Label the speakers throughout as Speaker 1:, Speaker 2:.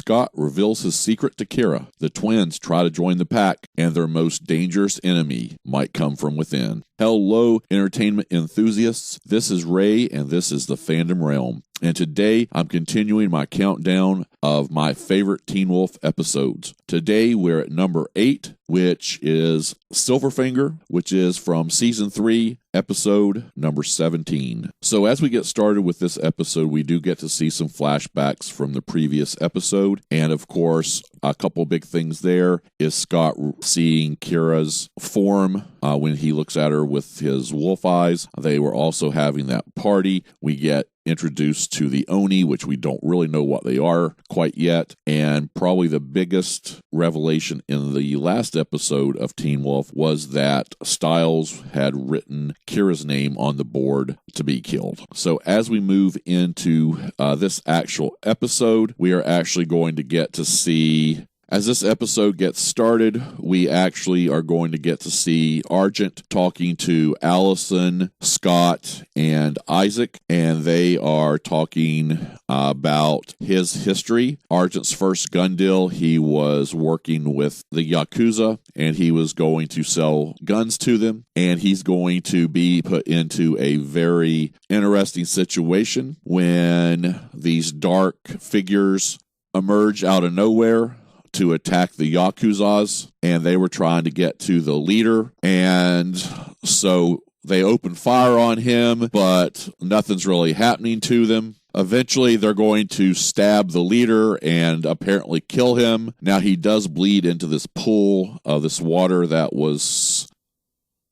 Speaker 1: Scott reveals his secret to Kira. The twins try to join the pack, and their most dangerous enemy might come from within. Hello, entertainment enthusiasts. This is Ray, and this is the Fandom Realm. And today, I'm continuing my countdown of my favorite Teen Wolf episodes. Today, we're at number 8, which is SilverFinger, which is from Season 3, episode number 17. So as we get started with this episode, we do get to see some flashbacks from the previous episode. And of course, a couple big things there is Scott seeing Kira's form when he looks at her with his wolf eyes. They were also having that party. We get introduced to the Oni, which we don't really know what they are quite yet. And probably the biggest revelation in the last episode of Teen Wolf was that Stiles had written Kira's name on the board to be killed. So as we move into this actual episode, we are actually going to get to see... As this episode gets started, we actually are going to get to see Argent talking to Allison, Scott, and Isaac, and they are talking about his history. Argent's first gun deal, he was working with the Yakuza, and he was going to sell guns to them, and he's going to be put into a very interesting situation when these dark figures emerge out of nowhere to attack the Yakuzas, and they were trying to get to the leader, and so they open fire on him, but nothing's really happening to them. Eventually, they're going to stab the leader and apparently kill him. Now, he does bleed into this pool of this water that was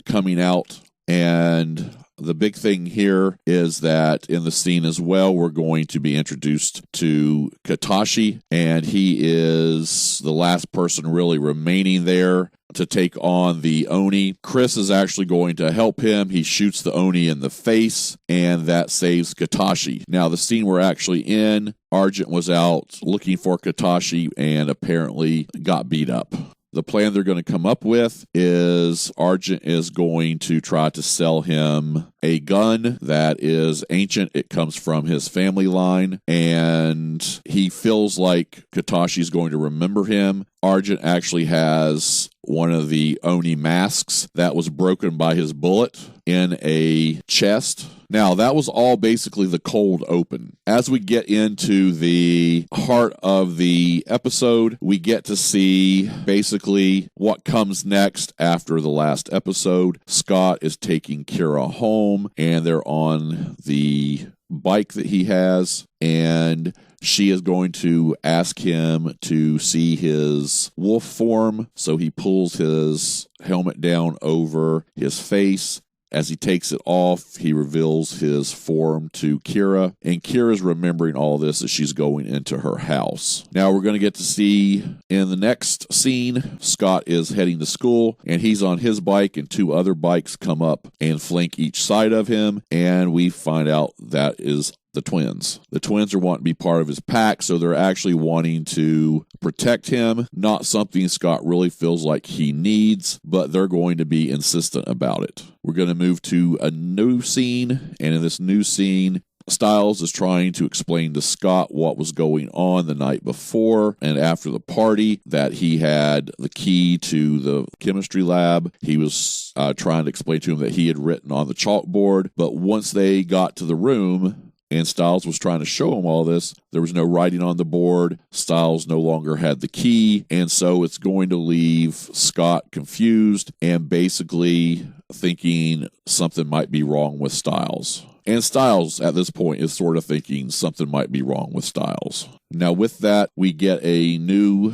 Speaker 1: coming out, and the big thing here is that in the scene as well, we're going to be introduced to Kitashi, and he is the last person really remaining there to take on the Oni. Chris is actually going to help him. He shoots the Oni in the face, and that saves Kitashi. Now, the scene we're actually in, Argent was out looking for Kitashi and apparently got beat up. The plan they're going to come up with is Argent is going to try to sell him a gun that is ancient. It comes from his family line, and he feels like Kitashi's going to remember him. Argent actually has one of the Oni masks that was broken by his bullet in a chest. Now, that was all basically the cold open. As we get into the heart of the episode, we get to see basically what comes next after the last episode. Scott is taking Kira home, and they're on the bike that he has, and she is going to ask him to see his wolf form, so he pulls his helmet down over his face. As he takes it off, he reveals his form to Kira, and Kira's remembering all this as she's going into her house. Now we're going to get to see in the next scene, Scott is heading to school, and he's on his bike, and 2 other bikes come up and flank each side of him, and we find out that is the twins. The twins are wanting to be part of his pack, so they're actually wanting to protect him. Not something Scott really feels like he needs, but they're going to be insistent about it. We're going to move to a new scene, and in this new scene, Stiles is trying to explain to Scott what was going on the night before and after the party, that he had the key to the chemistry lab. He was trying to explain to him that he had written on the chalkboard, but once they got to the room and Stiles was trying to show him all this, there was no writing on the board. Stiles no longer had the key, and so it's going to leave Scott confused and basically thinking something might be wrong with Stiles. And Stiles, at this point, is sort of thinking something might be wrong with Stiles. Now, with that, we get a new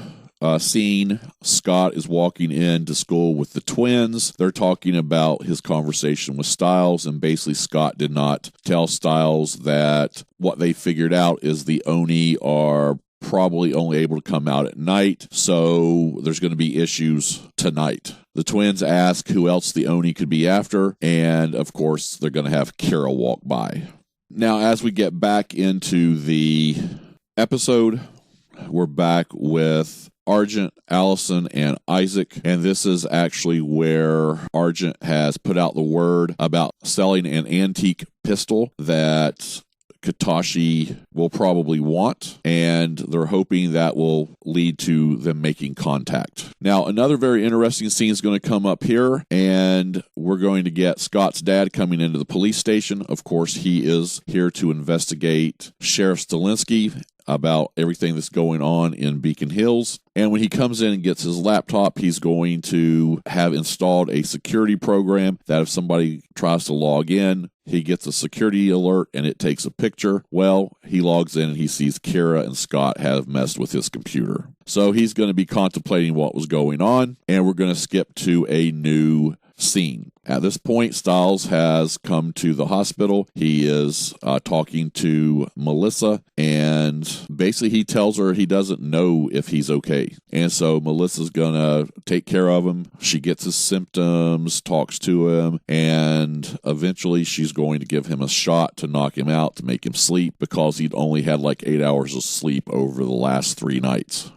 Speaker 1: scene. Scott is walking into school with the twins. They're talking about his conversation with Stiles, and basically Scott did not tell Stiles that what they figured out is the Oni are probably only able to come out at night, so there's going to be issues tonight. The twins ask who else the Oni could be after, and of course they're going to have Kira walk by. Now, as we get back into the episode, we're back with Argent, Allison, and Isaac, and this is actually where Argent has put out the word about selling an antique pistol that Kitashi will probably want, and they're hoping that will lead to them making contact. Now, another very interesting scene is going to come up here, and we're going to get Scott's dad coming into the police station. Of course, he is here to investigate Sheriff Stilinski about everything that's going on in Beacon Hills. And when he comes in and gets his laptop, he's going to have installed a security program that if somebody tries to log in, he gets a security alert and it takes a picture. Well, he logs in and he sees Kira and Scott have messed with his computer. So he's going to be contemplating what was going on, and we're going to skip to a new scene. At this point, Stiles has come to the hospital. He is talking to Melissa, and basically he tells her he doesn't know if he's okay. And so Melissa's going to take care of him. She gets his symptoms, talks to him, and eventually she's going to give him a shot to knock him out, to make him sleep, because he'd only had like 8 hours of sleep over the last 3 nights.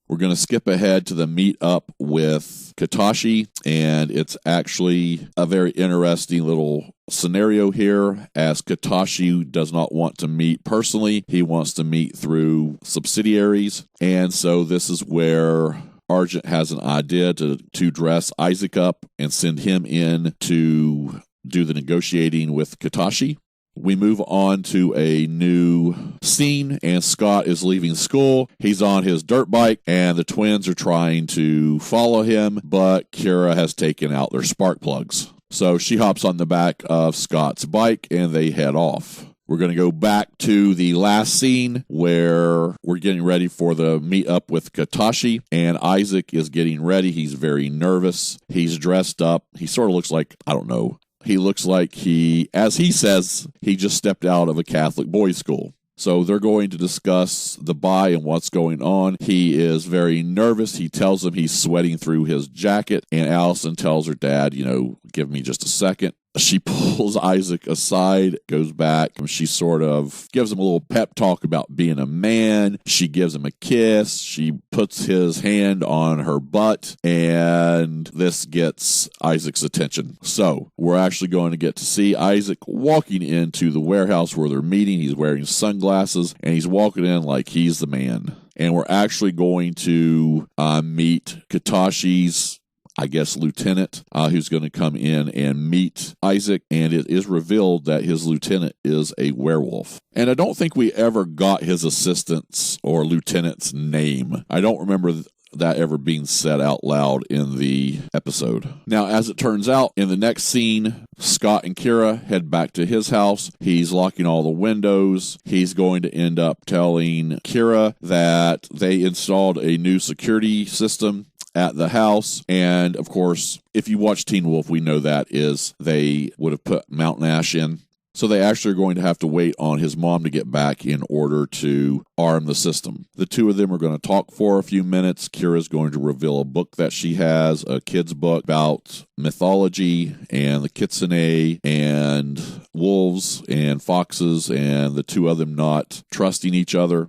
Speaker 1: We're going to skip ahead to the meet up with Kitashi, and it's actually a very interesting little scenario here, as Kitashi does not want to meet personally. He wants to meet through subsidiaries, and so this is where Argent has an idea to dress Isaac up and send him in to do the negotiating with Kitashi. We move on to a new scene, and Scott is leaving school. He's on his dirt bike, and the twins are trying to follow him, but Kira has taken out their spark plugs. So she hops on the back of Scott's bike, and they head off. We're going to go back to the last scene where we're getting ready for the meet up with Kitashi, and Isaac is getting ready. He's very nervous. He's dressed up. He sort of looks like, I don't know, he looks like he, as he says, he just stepped out of a Catholic boys' school. So they're going to discuss the buy and what's going on. He is very nervous. He tells them he's sweating through his jacket, and Allison tells her dad, give me just a second. She pulls Isaac aside, goes back, and she sort of gives him a little pep talk about being a man. She gives him a kiss. She puts his hand on her butt, and this gets Isaac's attention. So we're actually going to get to see Isaac walking into the warehouse where they're meeting. He's wearing sunglasses, and he's walking in like he's the man. And we're actually going to meet Kitashi's lieutenant, who's going to come in and meet Isaac, and it is revealed that his lieutenant is a werewolf. And I don't think we ever got his assistant's or lieutenant's name. I don't remember that ever being said out loud in the episode. Now, as it turns out, in the next scene, Scott and Kira head back to his house. He's locking all the windows. He's going to end up telling Kira that they installed a new security system at the house, and of course, if you watch Teen Wolf, we know that is they would have put Mountain Ash in. So they actually are going to have to wait on his mom to get back in order to arm the system. The two of them are going to talk for a few minutes. Kira's going to reveal a book that she has, a kid's book about mythology and the Kitsune and wolves and foxes, and the two of them not trusting each other.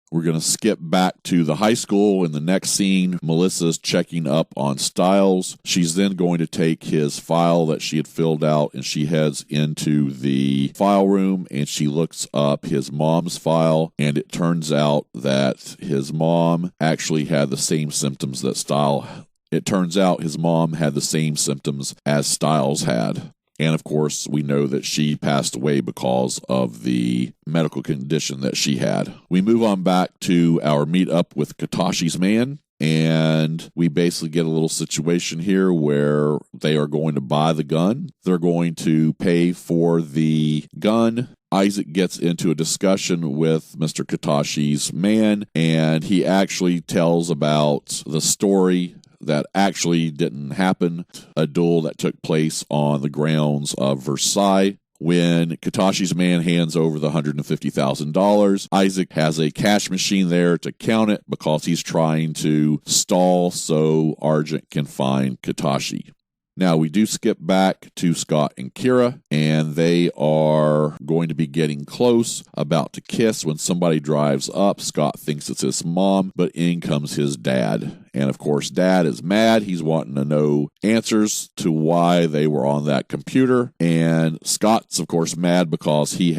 Speaker 1: We're going to skip back to the high school. In the next scene, Melissa's checking up on Stiles. She's then going to take his file that she had filled out, and she heads into the file room, and she looks up his mom's file, and it turns out that his mom actually had the same symptoms that Stiles. It turns out his mom had the same symptoms as Stiles had. And, of course, we know that she passed away because of the medical condition that she had. We move on back to our meet-up with Kitashi's man, and we basically get a little situation here where they are going to buy the gun. They're going to pay for the gun. Isaac gets into a discussion with Mr. Kitashi's man, and he actually tells about the story that actually didn't happen, a duel that took place on the grounds of Versailles. When Kitashi's man hands over the $150,000, Isaac has a cash machine there to count it because he's trying to stall so Argent can find Kitashi. Now, we do skip back to Scott and Kira, and they are going to be getting close, about to kiss, when somebody drives up. Scott thinks it's his mom, but in comes his dad. And, of course, Dad is mad. He's wanting to know answers to why they were on that computer. And Scott's, of course, mad because he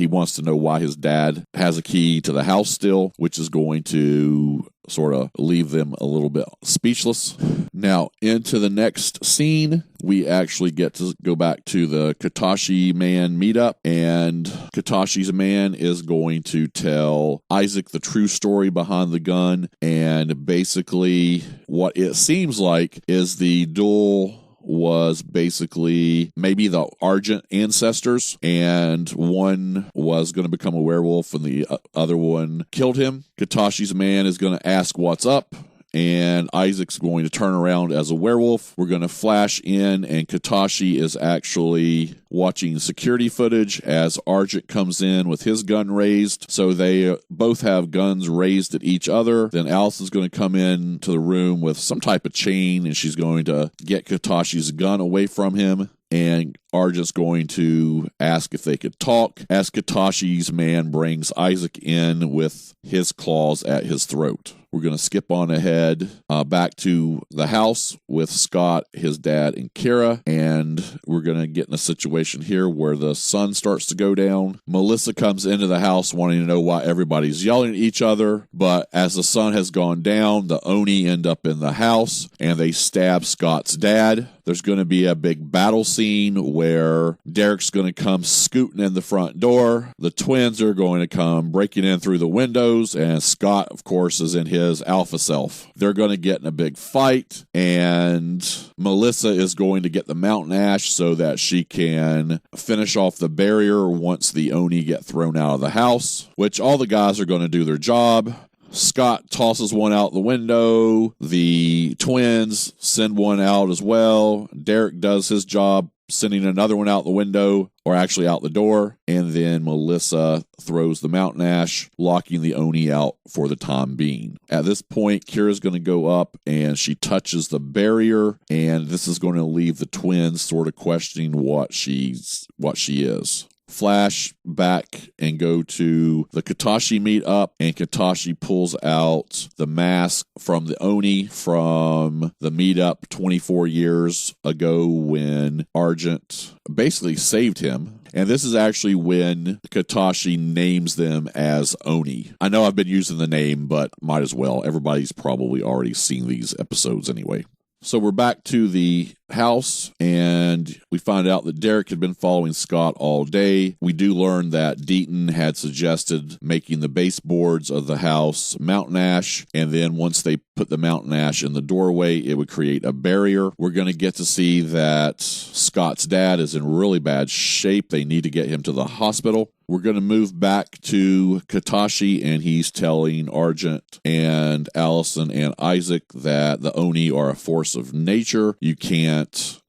Speaker 1: wants to know why his dad has a key to the house still, which is going to sort of leave them a little bit speechless. Now, into the next scene, we actually get to go back to the Kitashi man meetup, and Kitashi's man is going to tell Isaac the true story behind the gun, and basically what it seems like is the duel was basically maybe the Argent ancestors, and one was going to become a werewolf and the other one killed him. Kitashi's man is going to ask what's up, and Isaac's going to turn around as a werewolf. We're going to flash in, and Kitashi is actually watching security footage as Argent comes in with his gun raised. So they both have guns raised at each other. Then Alice is going to come in to the room with some type of chain, and she's going to get Kitashi's gun away from him. And Argent's going to ask if they could talk as Kitashi's man brings Isaac in with his claws at his throat. We're going to skip on ahead back to the house with Scott, his dad, and Kira. And we're going to get in a situation here where the sun starts to go down. Melissa comes into the house wanting to know why everybody's yelling at each other. But as the sun has gone down, the Oni end up in the house and they stab Scott's dad. There's going to be a big battle scene where Derek's going to come scooting in the front door. The twins are going to come breaking in through the windows, and Scott, of course, is in his alpha self. They're going to get in a big fight, and Melissa is going to get the mountain ash so that she can finish off the barrier once the Oni get thrown out of the house, which all the guys are going to do their job. Scott tosses one out the window. The twins send one out as well. Derek does his job, sending another one out the window, or actually out the door. And then Melissa throws the mountain ash, locking the Oni out for the time being. At this point, Kira's going to go up and she touches the barrier. And this is going to leave the twins sort of questioning what she is. Flash back and go to the Kitashi meetup, and Kitashi pulls out the mask from the Oni from the meetup 24 years ago when Argent basically saved him. And this is actually when Kitashi names them as Oni. I know I've been using the name, but might as well. Everybody's probably already seen these episodes anyway. So we're back to the house, and we find out that Derek had been following Scott all day. We do learn that Deaton had suggested making the baseboards of the house mountain ash, and then once they put the mountain ash in the doorway, it would create a barrier. We're going to get to see that Scott's dad is in really bad shape. They need to get him to the hospital. We're going to move back to Kitashi, and he's telling Argent and Allison and Isaac that the Oni are a force of nature. You can't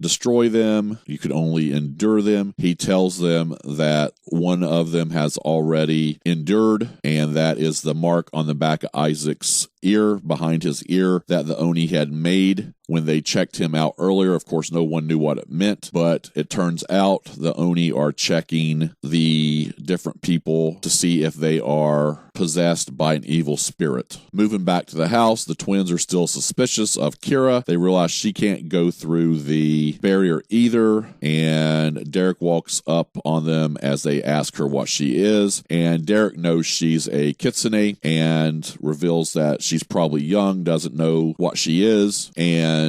Speaker 1: destroy them. You can only endure them. He tells them that one of them has already endured, and that is the mark on the back of Isaac's ear, behind his ear, that the Oni had made when they checked him out earlier. Of course, no one knew what it meant, but it turns out the Oni are checking the different people to see if they are possessed by an evil spirit. Moving back to the house, the twins are still suspicious of Kira. They realize she can't go through the barrier either, and Derek walks up on them as they ask her what she is, and Derek knows she's a kitsune and reveals that she's probably young, doesn't know what she is, and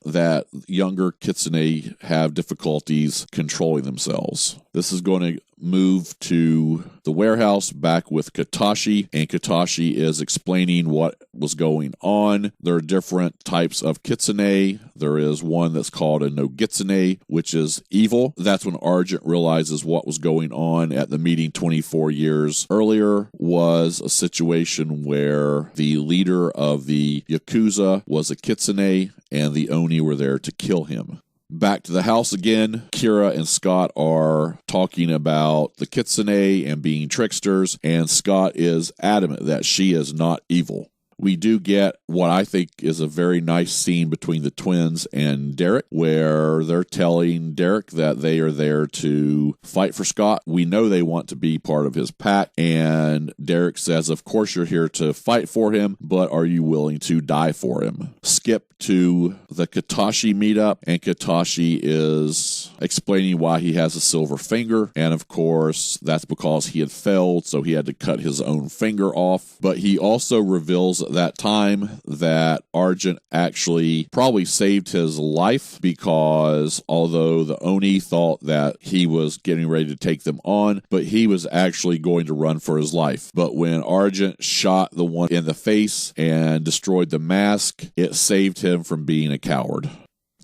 Speaker 1: that younger kitsune have difficulties controlling themselves. This is going to move to the warehouse back with Kitashi, and Kitashi is explaining what was going on. There are different types of kitsune. There is one that's called a Nogitsune, which is evil. That's when Argent realizes what was going on at the meeting 24 years earlier was a situation where the leader of the Yakuza was a kitsune, and the Oni were there to kill him. Back to the house again, Kira and Scott are talking about the kitsune and being tricksters, and Scott is adamant that she is not evil. we do get what I think is a very nice scene between the twins and Derek, where they're telling Derek that they are there to fight for Scott. We know they want to be part of his pack, and Derek says, of course you're here to fight for him, but are you willing to die for him? Skip to the Kitashi meetup, and Kitashi is explaining why he has a silver finger, and of course that's because he had failed, so he had to cut his own finger off. But he also reveals at that time that Argent actually probably saved his life, because although the Oni thought that he was getting ready to take them on, but he was actually going to run for his life. But when Argent shot the one in the face and destroyed the mask, it saved him from being a coward.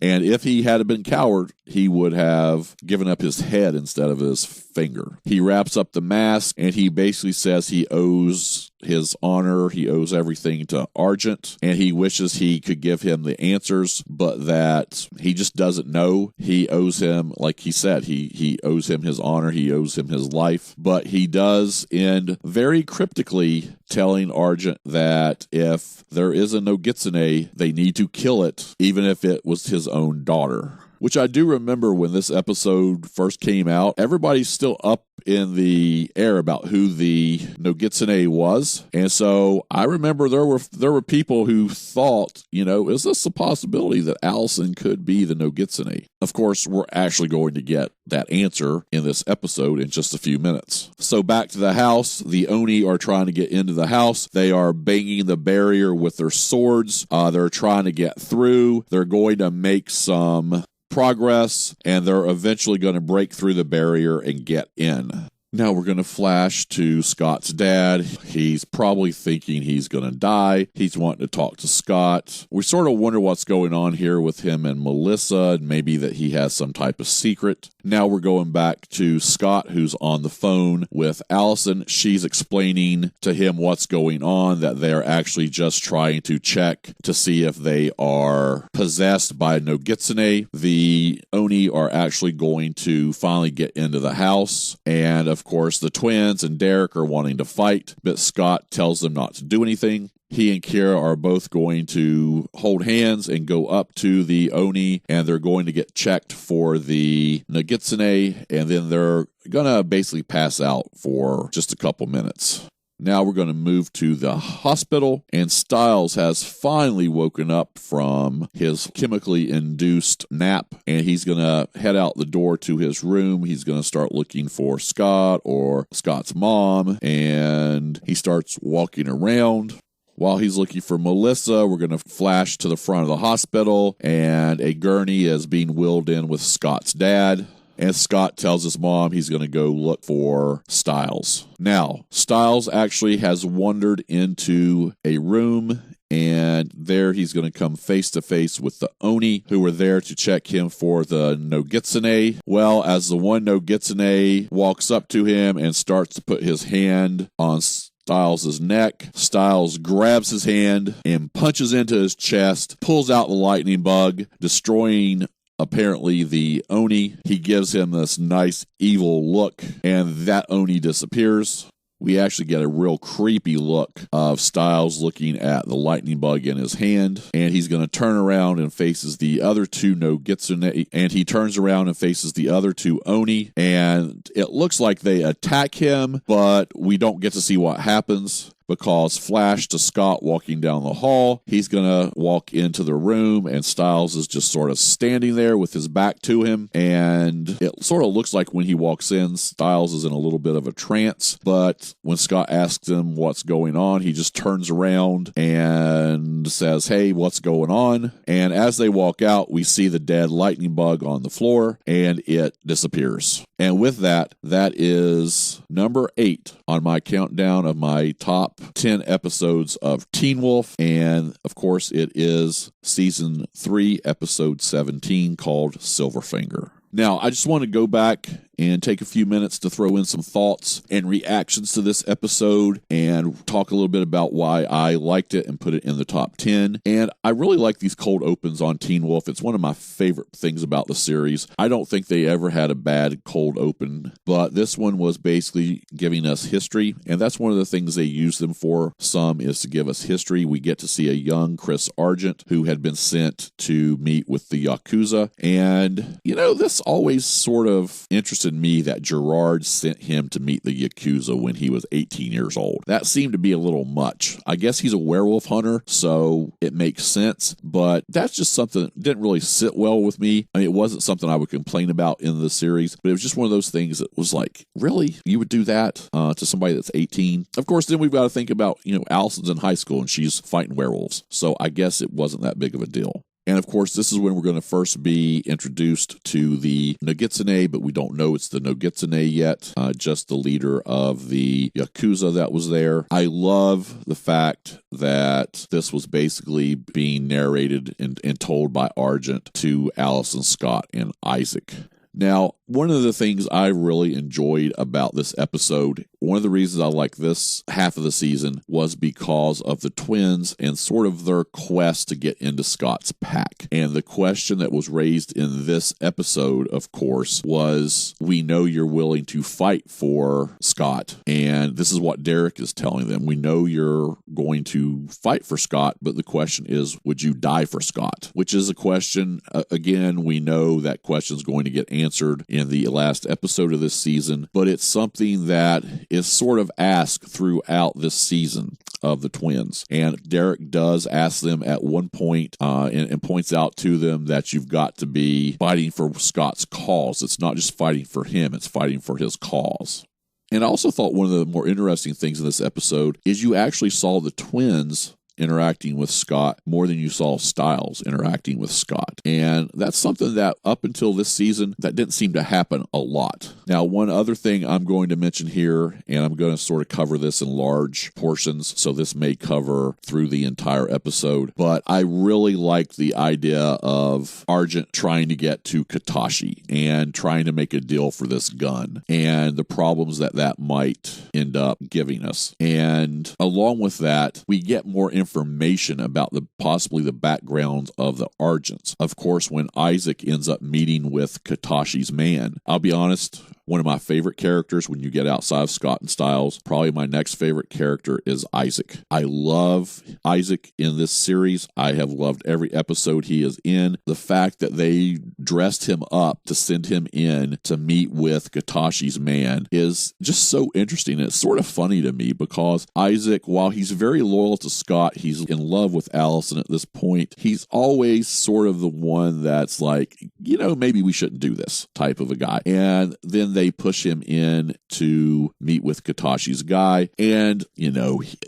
Speaker 1: And if he had been coward, he would have given up his head instead of his finger. He wraps up the mask, and he basically says he owes his honor, he owes everything to Argent, and he wishes he could give him the answers, but that he just doesn't know. He owes him, like he said, he owes him his honor, he owes him his life, but he does end very cryptically telling Argent that if there is a Nogitsune, they need to kill it, even if it was his own daughter. Which I do remember when this episode first came out, everybody's still up in the air about who the Nogitsune was. And so I remember there were people who thought, is this a possibility that Allison could be the Nogitsune? Of course, we're actually going to get that answer in this episode in just a few minutes. So back to the house, the Oni are trying to get into the house. They are banging the barrier with their swords. They're trying to get through. They're going to make some progress, and they're eventually going to break through the barrier and get in. Now we're going to flash to Scott's dad. He's probably thinking he's going to die. He's wanting to talk to Scott. We sort of wonder what's going on here with him and Melissa, and maybe that he has some type of secret. Now we're going back to Scott, who's on the phone with Allison. She's explaining to him what's going on, that they're actually just trying to check to see if they are possessed by Nogitsune. The Oni are actually going to finally get into the house, and of course the twins and Derek are wanting to fight, but Scott tells them not to do anything. He and Kira are both going to hold hands and go up to the Oni, and they're going to get checked for the Nogitsune, and then they're going to basically pass out for just a couple minutes. Now we're going to move to the hospital, and Stiles has finally woken up from his chemically induced nap, and he's going to head out the door to his room. He's going to start looking for Scott or Scott's mom, and he starts walking around. While he's looking for Melissa, we're going to flash to the front of the hospital, and a gurney is being wheeled in with Scott's dad. And Scott tells his mom he's going to go look for Stiles. Now, Stiles actually has wandered into a room, and there he's going to come face to face with the Oni, who were there to check him for the Nogitsune. Well, as the one Nogitsune walks up to him and starts to put his hand on Stiles' neck, Stiles grabs his hand and punches into his chest, pulls out the lightning bug, destroying apparently the Oni. He gives him this nice evil look, and that Oni disappears. We actually get a real creepy look of Stiles looking at the lightning bug in his hand, and he's going to turn around and faces the other two Nogitsune, and he turns around and faces the other two Oni, and it looks like they attack him, but we don't get to see what happens. Because flash to Scott walking down the hall. He's going to walk into the room, and Stiles is just sort of standing there with his back to him. And it sort of looks like when he walks in, Stiles is in a little bit of a trance. But when Scott asks him what's going on, he just turns around and says, "Hey, what's going on?" And as they walk out, we see the dead lightning bug on the floor, and it disappears. And with that, that is number 8 on my countdown of my top 10 episodes of Teen Wolf, and of course it is season 3 episode 17 called SilverFinger. Now I just want to go back and take a few minutes to throw in some thoughts and reactions to this episode and talk a little bit about why I liked it and put it in the top 10. And I really like these cold opens on Teen Wolf. It's one of my favorite things about the series. I don't think they ever had a bad cold open, but this one was basically giving us history, and that's one of the things they use them for. Some is to give us history. We get to see a young Chris Argent who had been sent to meet with the Yakuza, and this always sort of interested me that Gerard sent him to meet the Yakuza when he was 18 years old. That seemed to be a little much. I guess he's a werewolf hunter, so it makes sense, but that's just something that didn't really sit well with me. I mean, it wasn't something I would complain about in the series, but it was just one of those things that was like, really? You would do that to somebody that's 18? Of course, then we've got to think about, Allison's in high school and she's fighting werewolves, so I guess it wasn't that big of a deal. And of course, this is when we're going to first be introduced to the Nogitsune, but we don't know it's the Nogitsune yet, just the leader of the Yakuza that was there. I love the fact that this was basically being narrated and told by Argent to Allison Scott and Isaac. Now, one of the things I really enjoyed about this episode, one of the reasons I like this half of the season, was because of the twins and sort of their quest to get into Scott's pack. And the question that was raised in this episode, of course, was, we know you're willing to fight for Scott. And this is what Derek is telling them. We know you're going to fight for Scott, but the question is, would you die for Scott? Which is a question, again, we know that question is going to get answered in the last episode of this season, but it's something that is sort of asked throughout this season of the twins. And Derek does ask them at one point and points out to them that you've got to be fighting for Scott's cause. It's not just fighting for him, it's fighting for his cause. And I also thought one of the more interesting things in this episode is you actually saw the twins interacting with Scott more than you saw Stiles interacting with Scott. And that's something that up until this season, that didn't seem to happen a lot. Now, one other thing I'm going to mention here, and I'm going to sort of cover this in large portions, so this may cover through the entire episode, but I really like the idea of Argent trying to get to Kitashi and trying to make a deal for this gun and the problems that might end up giving us. And along with that, we get more information about possibly the background of the Argents. Of course, when Isaac ends up meeting with Kitashi's man, I'll be honest, one of my favorite characters when you get outside of Scott and Stiles, probably my next favorite character is Isaac. I love Isaac in this series. I have loved every episode he is in. The fact that they dressed him up to send him in to meet with Kitashi's man is just so interesting. It's sort of funny to me because Isaac, while he's very loyal to Scott, he's in love with Allison at this point, he's always sort of the one that's like, maybe we shouldn't do this type of a guy. And then they push him in to meet with Kitashi's guy. And,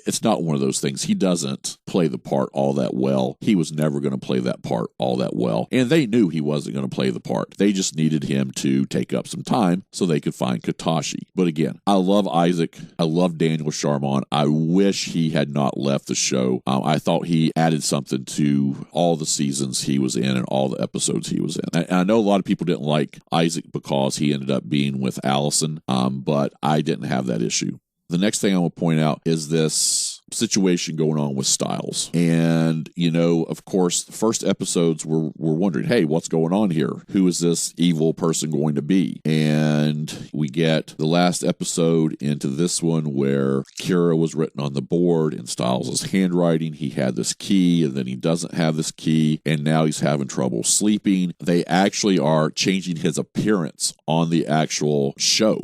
Speaker 1: it's not one of those things. He doesn't play the part all that well. He was never going to play that part all that well. And they knew he wasn't going to play the part. They just needed him to take up some time so they could find Kitashi. But again, I love Isaac. I love Daniel Sharmon. I wish he had not left the show. I thought he added something to all the seasons he was in and all the episodes he was in. And I know a lot of people didn't like Isaac because he ended up being with Allison, but I didn't have that issue. The next thing I want to point out is this situation going on with Stiles. And, of course, the first episodes we're wondering, hey, what's going on here? Who is this evil person going to be? And we get the last episode into this one where Kira was written on the board in Stiles' handwriting. He had this key, and then he doesn't have this key, and now he's having trouble sleeping. They actually are changing his appearance on the actual show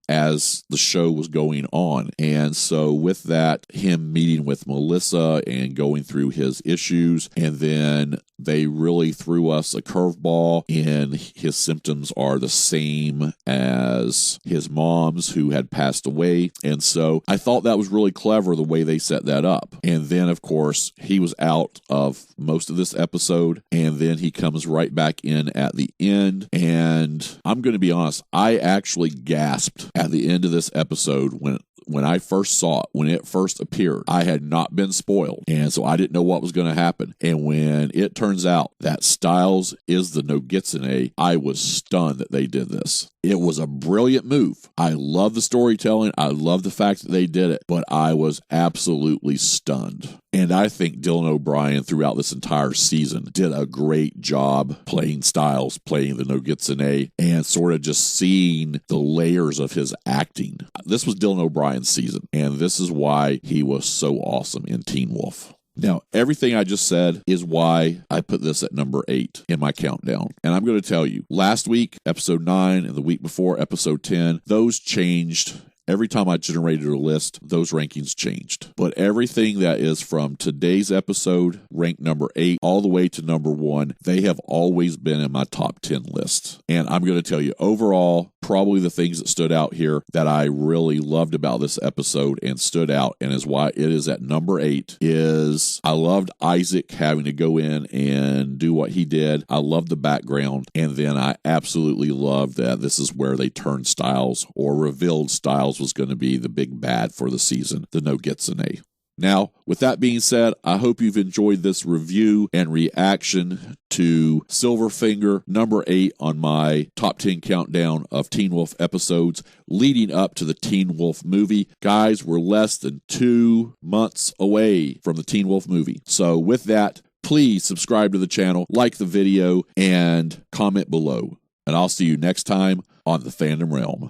Speaker 1: as the show was going on. And so with that, him meeting with Melissa and going through his issues, and then they really threw us a curveball, and his symptoms are the same as his mom's, who had passed away. And so I thought that was really clever the way they set that up. And then, of course, he was out of most of this episode, and then he comes right back in at the end. And I'm going to be honest, I actually gasped at the end of this episode when I first saw it, when it first appeared. I had not been spoiled, and so I didn't know what was going to happen. And when it turns out that Stiles is the Nogitsune, I was stunned that they did this. It was a brilliant move. I love the storytelling. I love the fact that they did it, but I was absolutely stunned. And I think Dylan O'Brien throughout this entire season did a great job playing Stiles, playing the Nogitsune, and sort of just seeing the layers of his acting. This was Dylan O'Brien's season, and this is why he was so awesome in Teen Wolf. Now, everything I just said is why I put this at number 8 in my countdown. And I'm going to tell you, last week, episode 9, and the week before, episode 10, those changed. Every time I generated a list, those rankings changed. But everything that is from today's episode, ranked number 8, all the way to number 1, they have always been in my top 10 list. And I'm going to tell you, overall, probably the things that stood out here that I really loved about this episode and stood out and is why it is at number 8 is I loved Isaac having to go in and do what he did. I loved the background. And then I absolutely loved that this is where they turned Stiles or revealed Stiles was going to be the big bad for the season, the Nogitsune. Now, with that being said, I hope you've enjoyed this review and reaction to SilverFinger, number 8 on my top 10 countdown of Teen Wolf episodes leading up to the Teen Wolf movie. Guys, we're less than 2 months away from the Teen Wolf movie. So with that, please subscribe to the channel, like the video, and comment below. And I'll see you next time on the Fandom Realm.